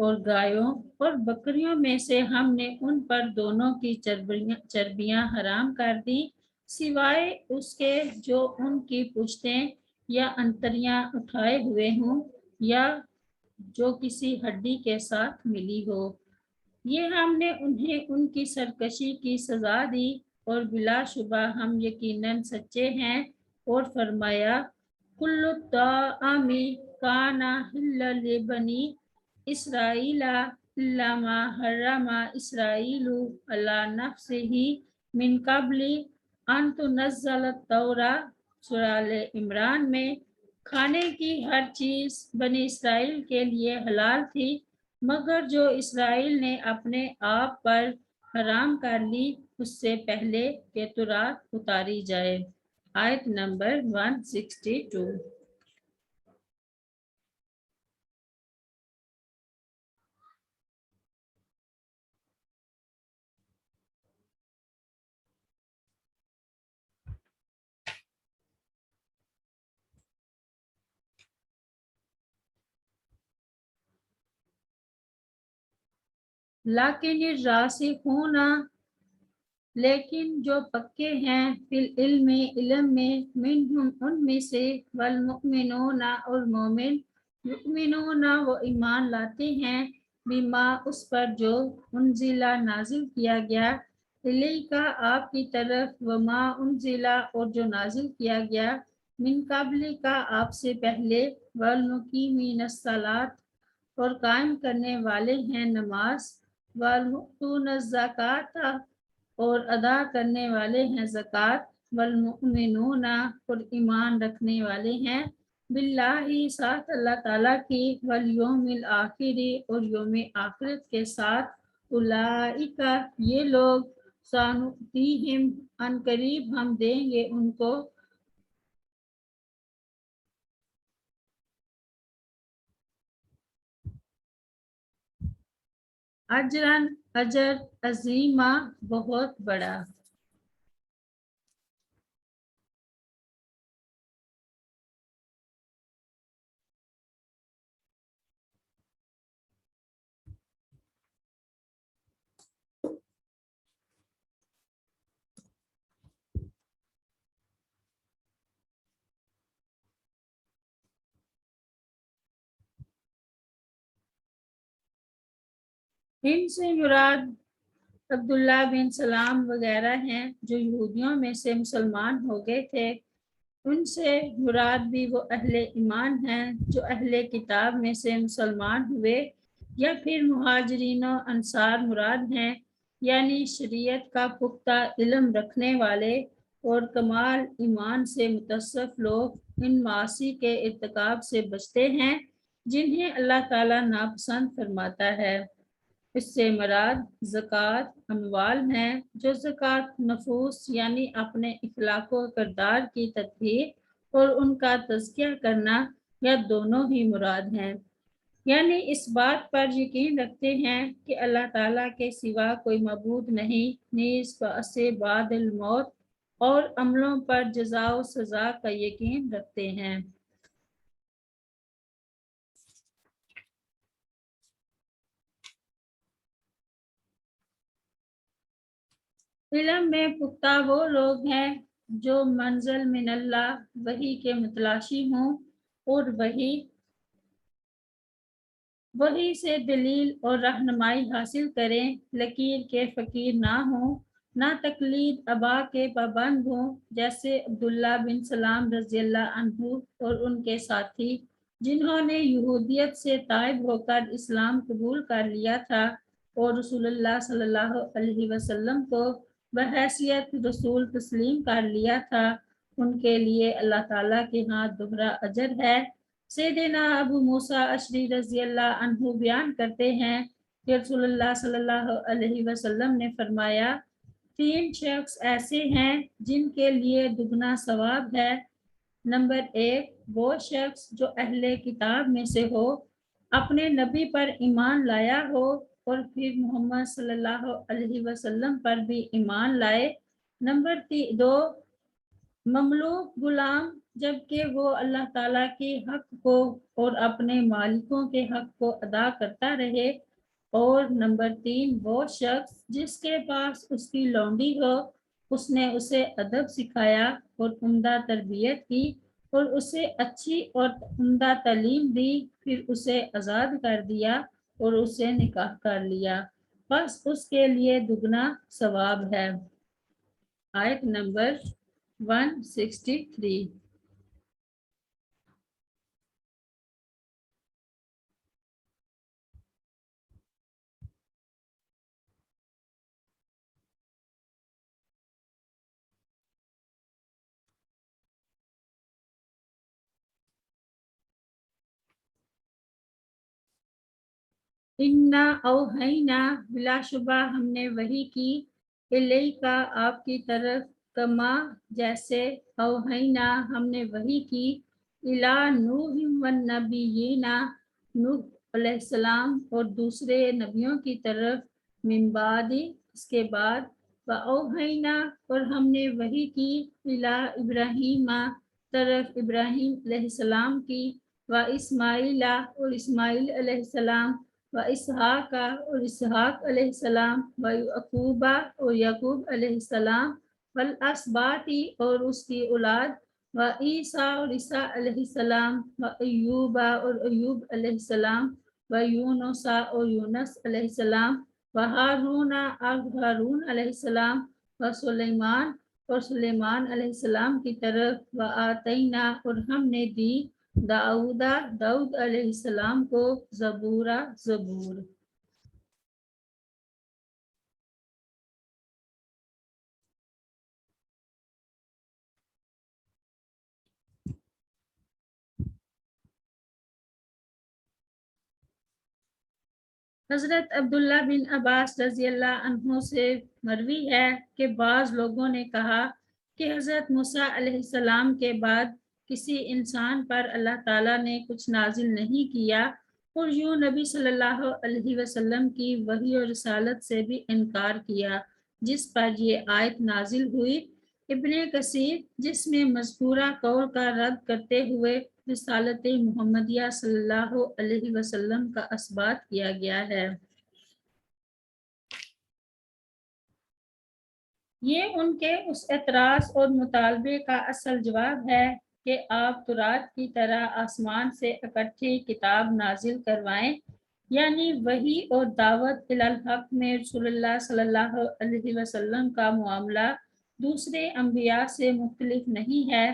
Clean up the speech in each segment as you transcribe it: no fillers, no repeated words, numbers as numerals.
اور گایوں اور بکریوں میں سے ہم نے ان پر دونوں کی چربیاں حرام کر دی، سوائے اس کے جو ان کی پشتیں یا انتریاں اٹھائے ہوئے ہوں یا جو کسی ہڈی کے ساتھ ملی ہو۔ یہ ہم نے انہیں ان کی سرکشی کی سزا دی، اور بلا شبہ ہم یقیناً سچے ہیں۔ اور فرمایا کل الطعام کان حلا لبنی اسرائیل الا ما حرم اسرائیل علی نفسہ من قبل ان تنزل التوراۃ، سورہ آل عمران میں کھانے کی ہر چیز بنی اسرائیل کے لیے حلال تھی، مگر جو اسرائیل نے اپنے آپ پر حرام کر لی اس سے پہلے کہ تورات اتاری جائے۔ آیت نمبر 162۔ لیکن الراسخون، لیکن جو پکے ہیں فی العلم، علم میں، منہم ان میں سے، والمؤمنون اور مومن، یؤمنون وہ ایمان لاتے ہیں، بما اس پر جو انزلہ نازل کیا گیا، الیکا آپ کی طرف، وما انزلہ اور جو نازل کیا گیا، من قبل کا آپ سے پہلے، والمقیمین الصلاۃ اور قائم کرنے والے ہیں نماز، والمؤتون الزکوٰۃ اور ادا کرنے والے ہیں زکوٰۃ، والمؤمنون اور ایمان رکھنے والے ہیں باللہ ساتھ اللہ تعالیٰ کی، والیوم الآخر اور یوم آخرت کے ساتھ، اولئک یہ لوگ، سنؤتیہم ان قریب ہم دیں گے ان کو، اجرن اجر، عظیمہ بہت بڑا۔ ان سے مراد عبداللہ بن سلام وغیرہ ہیں جو یہودیوں میں سے مسلمان ہو گئے تھے، ان سے مراد بھی وہ اہل ایمان ہیں جو اہل کتاب میں سے مسلمان ہوئے، یا پھر مہاجرین و انصار مراد ہیں، یعنی شریعت کا پختہ علم رکھنے والے اور کمال ایمان سے متصف لوگ ان معاصی کے ارتکاب سے بچتے ہیں جنہیں اللہ تعالیٰ ناپسند فرماتا ہے۔ اس سے مراد زکوٰۃ اموال ہیں، جو زکوٰۃ نفوس یعنی اپنے اخلاق و کردار کی تطہیر اور ان کا تزکیہ کرنا، یا دونوں ہی مراد ہیں، یعنی اس بات پر یقین رکھتے ہیں کہ اللہ تعالیٰ کے سوا کوئی معبود نہیں، نیز بعث بعد الموت اور عملوں پر جزا و سزا کا یقین رکھتے ہیں۔ علم میں پختہ وہ لوگ ہیں جو منزل من اللہ وحی کے متلاشی ہوں، اور وحی سے دلیل اور رہنمائی حاصل کریں، لکیر کے فقیر نہ ہوں، نہ تقلید آبا کے پابند ہوں، جیسے عبداللہ بن سلام رضی اللہ عنہ اور ان کے ساتھی جنہوں نے یہودیت سے تائب ہو کر اسلام قبول کر لیا تھا اور رسول اللہ صلی اللہ علیہ وسلم کو بحیثیت رسول تسلیم کر لیا تھا، ان کے لیے اللہ تعالیٰ کے ہاں دوہرا اجر ہے۔ سیدنا ابو موسیٰ اشعری رضی اللہ عنہ بیان کرتے ہیں کہ رسول اللہ صلی اللہ علیہ وسلم نے فرمایا، 3 شخص ایسے ہیں جن کے لیے دگنا ثواب ہے۔ نمبر 1، وہ شخص جو اہل کتاب میں سے ہو، اپنے نبی پر ایمان لایا ہو اور پھر محمد صلی اللہ علیہ وسلم پر بھی ایمان لائے۔ نمبر 2، مملوک غلام جبکہ وہ اللہ تعالیٰ کے حق کو اور اپنے مالکوں کے حق کو ادا کرتا رہے۔ اور نمبر 3، وہ شخص جس کے پاس اس کی لونڈی ہو، اس نے اسے ادب سکھایا اور عمدہ تربیت کی اور اسے اچھی اور عمدہ تعلیم دی، پھر اسے آزاد کر دیا اور اسے نکاح کر لیا، بس اس کے لیے دگنا ثواب ہے۔ آیت نمبر 163۔ انا اوحینا، بلا شبہ ہم نے وحی کی، الیکا آپ کی طرف، کما جیسے، اوحینا ہم نے وحی کی، الی نوح والنبیین، نوح علیہ السلام اور دوسرے نبیوں کی طرف، من بعد اس کے بعد، واوحینا اور ہم نے وحی کی، الی ابراہیم طرف ابراہیم علیہ السلام کی، و اسماعیل اور اسماعیل علیہ السلام، و اسحاق اور اسحاق علیہ السلام، و یعقوب اور یعقوب علیہ السلام، والاسباط اور اس کی اولاد، و عیسیٰ اور عیسیٰ علیہ السلام، و ایوب اور ایوب علیہ السلام، و یونس اور یونس علیہ السلام، و ہارون اور ہارون علیہ السلام، و سلیمان اور سلیمان علیہ السلام کی طرف، و آتینا اور ہم نے دی، داؤد علیہ السلام کو، زبورا زبور۔ حضرت عبداللہ بن عباس رضی اللہ عنہ سے مروی ہے کہ بعض لوگوں نے کہا کہ حضرت موسیٰ علیہ السلام کے بعد کسی انسان پر اللہ تعالیٰ نے کچھ نازل نہیں کیا، اور یوں نبی صلی اللہ علیہ وسلم کی وحی و رسالت سے بھی انکار کیا، جس پر یہ آیت نازل ہوئی۔ ابن کثیر جس میں مذکورہ قول کا رد کرتے ہوئے رسالت محمدیہ صلی اللہ علیہ وسلم کا اثبات کیا گیا ہے۔ یہ ان کے اس اعتراض اور مطالبے کا اصل جواب ہے کہ آپ تورات کی طرح آسمان سے اکٹھی کتاب نازل کروائیں، یعنی وحی اور دعوت الی الحق میں رسول اللہ صلی اللہ علیہ وسلم کا معاملہ دوسرے انبیاء سے مختلف نہیں ہے۔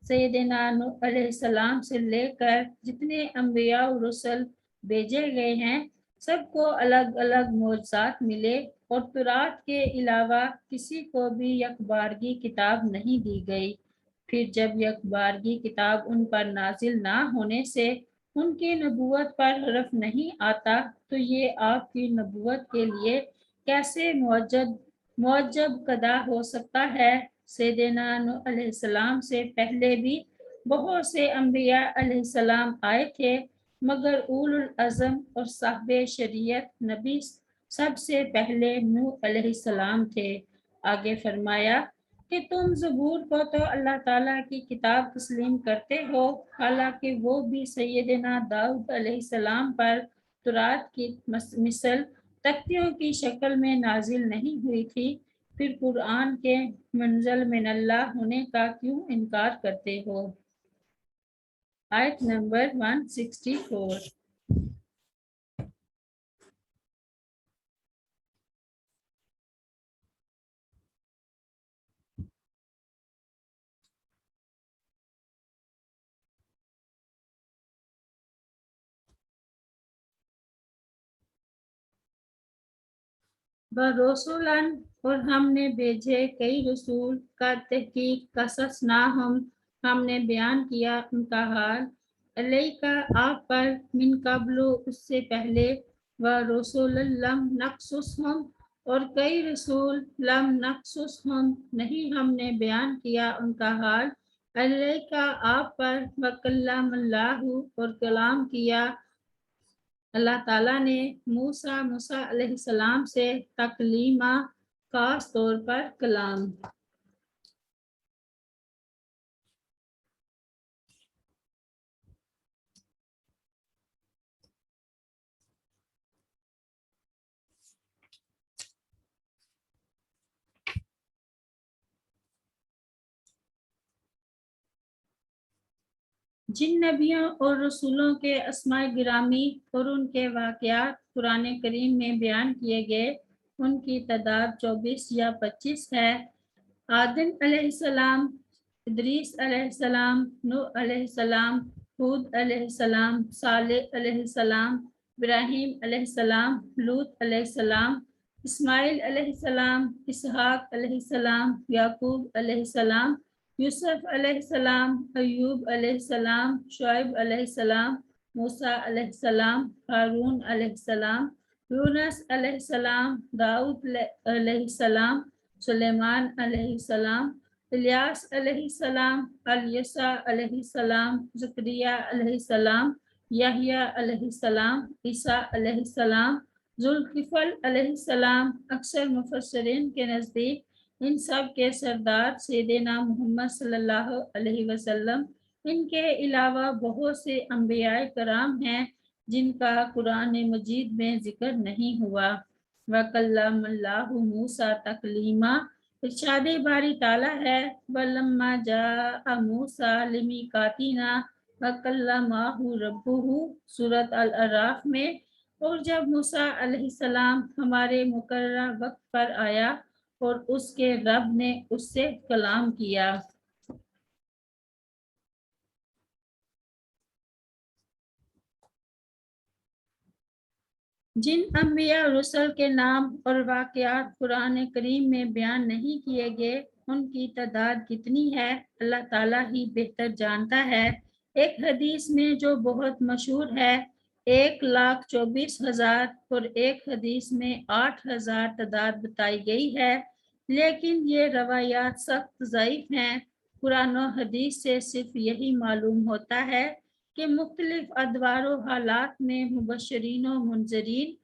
سیدنا نوح علیہ السلام سے لے کر جتنے انبیاء و رسل بھیجے گئے ہیں، سب کو الگ الگ معجزات ملے، اور تورات کے علاوہ کسی کو بھی یکبارگی کتاب نہیں دی گئی۔ پھر جب یکبارگی کتاب ان پر نازل نہ ہونے سے ان کی نبوت پر حرف نہیں آتا، تو یہ آپ کی نبوت کے لیے کیسے معجب قدا ہو سکتا ہے؟ سیدنا نوح علیہ السلام سے پہلے بھی بہت سے انبیاء علیہ السلام آئے تھے، مگر اولو العزم اور صاحب شریعت نبی سب سے پہلے نوح علیہ السلام تھے۔ آگے فرمایا کہ تم زبور کو تو اللہ تعالیٰ کی کتاب تسلیم کرتے ہو، حالانکہ وہ بھی سیدنا داؤد علیہ السلام پر تورات کی مثل تختیوں کی شکل میں نازل نہیں ہوئی تھی، پھر قرآن کے منزل من اللہ ہونے کا کیوں انکار کرتے ہو؟ آیت نمبر 164۔ برسولاً اور ہم نے بھیجے کئی رسول، کا تحقیق قصصناہم ہم نے بیان کیا ان کا حال، علیکا آپ پر، من قبل اس سے پہلے، و رسول لم نقصصہم اور کئی رسول لم نقصصہم نہیں ہم نے بیان کیا ان کا حال، علیکا آپ پر، وکلم اللہ اور کلام کیا اللہ تعالیٰ نے، موسیٰ علیہ السلام سے تکلیمہ، خاص طور پر کلام۔ جن نبیوں اور رسولوں کے اسماء گرامی اور ان کے واقعات قرآن کریم میں بیان کیے گئے ان کی تعداد 24 یا 25 ہے۔ آدم علیہ السلام، ادریس علیہ السلام، نوح علیہ السلام، ہود علیہ السلام، صالح علیہ السلام، ابراہیم علیہ السلام، لوط علیہ السلام، اسماعیل علیہ السلام، اسحاق علیہ السلام، یعقوب علیہ السلام، یوسف علیہ السلام، ایوب علیہ السلام، شعیب علیہ السلام، موسیٰ علیہ السلام، ہارون علیہ السلام، یونس علیہ السلام، داؤد علیہ السلام، سلیمان علیہ السلام، الیاس علیہ السلام، الیسع علیہ السلام، زکریا علیہ السلام، یحییٰ علیہ السلام، عیسیٰ علیہ السلام، ذوالکفل علیہ السلام۔ اکثر مفسرین کے نزدیک ان سب کے سردار سیدنا محمد صلی اللہ علیہ وسلم، ان کے علاوہ بہت سے انبیاء کرام ہیں جن کا قرآن مجید میں ذکر نہیں ہوا۔ وَكَلَّمَ اللَّهُ مُوسَىٰ تَكْلِيمًا، ارشاد باری تعالیٰ ہے وَلَمَّا جَاءَ مُوسَىٰ لِمِيقَاتِنَا وَكَلَّمَهُ رَبُّهُ سورۃ الاعراف میں، اور جب موسیٰ علیہ السلام ہمارے مقررہ وقت پر آیا اور اس کے رب نے اس سے کلام کیا۔ جن انبیاء اور رسل کے نام اور واقعات قرآن کریم میں بیان نہیں کیے گئے ان کی تعداد کتنی ہے اللہ تعالیٰ ہی بہتر جانتا ہے۔ ایک حدیث میں جو بہت مشہور ہے 1,24,000 اور ایک حدیث میں 8,000 تعداد بتائی گئی ہے، لیکن یہ روایات سخت ضعیف ہیں۔ قرآن و حدیث سے صرف یہی معلوم ہوتا ہے کہ مختلف ادوار و حالات میں مبشرین و منذرین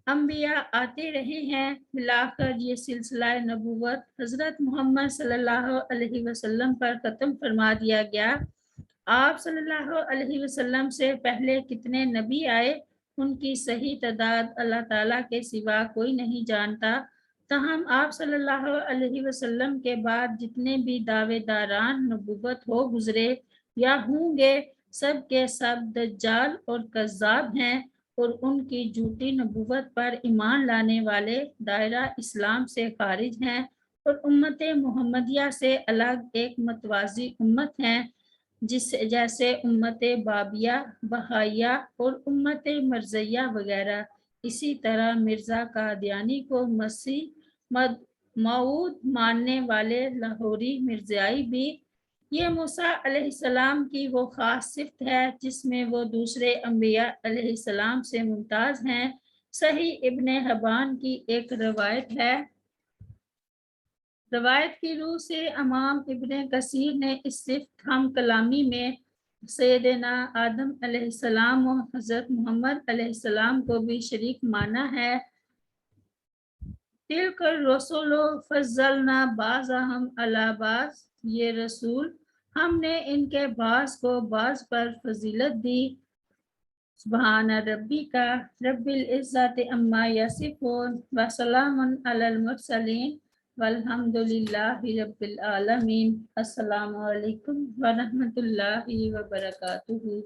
انبیاء آتے رہے ہیں۔ بالآخر یہ سلسلہ نبوت حضرت محمد صلی اللہ علیہ وسلم پر ختم فرما دیا گیا۔ آپ صلی اللہ علیہ وسلم سے پہلے کتنے نبی آئے ان کی صحیح تعداد اللہ تعالیٰ کے سوا کوئی نہیں جانتا، تاہم آپ صلی اللہ علیہ وسلم کے بعد جتنے بھی دعوے داران نبوت ہو گزرے یا ہوں گے سب کے سب دجال اور کذاب ہیں اور ان کی جھوٹی نبوت پر ایمان لانے والے دائرہ اسلام سے خارج ہیں اور امت محمدیہ سے الگ ایک متوازی امت ہیں جیسے امت بابیہ، بہائیہ اور امت مرزیہ وغیرہ۔ اسی طرح مرزا قادیانی کو مسیح موعود ماننے والے لاہوری مرزائی بھی۔ یہ موسیٰ علیہ السلام کی وہ خاص صفت ہے جس میں وہ دوسرے انبیاء علیہ السلام سے ممتاز ہیں۔ صحیح ابن حبان کی ایک روایت ہے، روایت کی روح سے امام ابن کثیر نے اس صفت ہم کلامی میں سیدنا آدم علیہ السلام و حضرت محمد علیہ السلام کو بھی شریک مانا ہے۔ تِلْکَ الرُّسُلُ فَضَّلْنَا بَعْضَهُمْ عَلَىٰ بَعْضٍ، یہ رسول ہم نے ان کے بعض کو بعض پر فضیلت دی۔ سبحان ربک رب العزت عما یصفون وسلام علی المرسلین والحمد للہ رب العالمین۔ السلام علیکم ورحمۃ اللہ وبرکاتہ۔